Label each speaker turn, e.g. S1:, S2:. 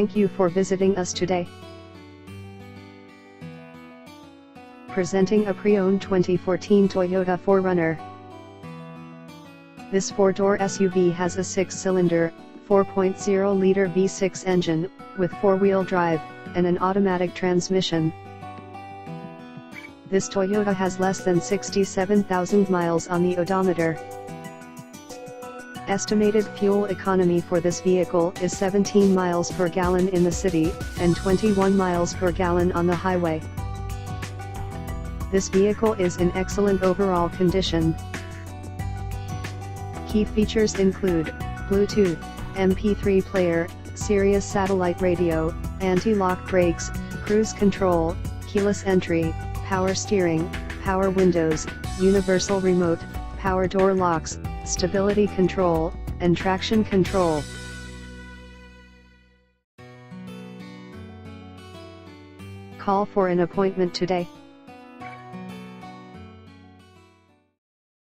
S1: Thank you for visiting us today. Presenting a pre-owned 2014 Toyota 4Runner. This 4-door SUV has a 6-cylinder, 4.0-liter V6 engine, with 4-wheel drive, and an automatic transmission. This Toyota has less than 67,000 miles on the odometer. Estimated fuel economy for this vehicle is 17 miles per gallon in the city, and 21 miles per gallon on the highway. This vehicle is in excellent overall condition. Key features include Bluetooth, MP3 player, Sirius satellite radio, anti-lock brakes, cruise control, keyless entry, power steering, power windows, universal remote, power door locks, stability control, and traction control. Call for an appointment today.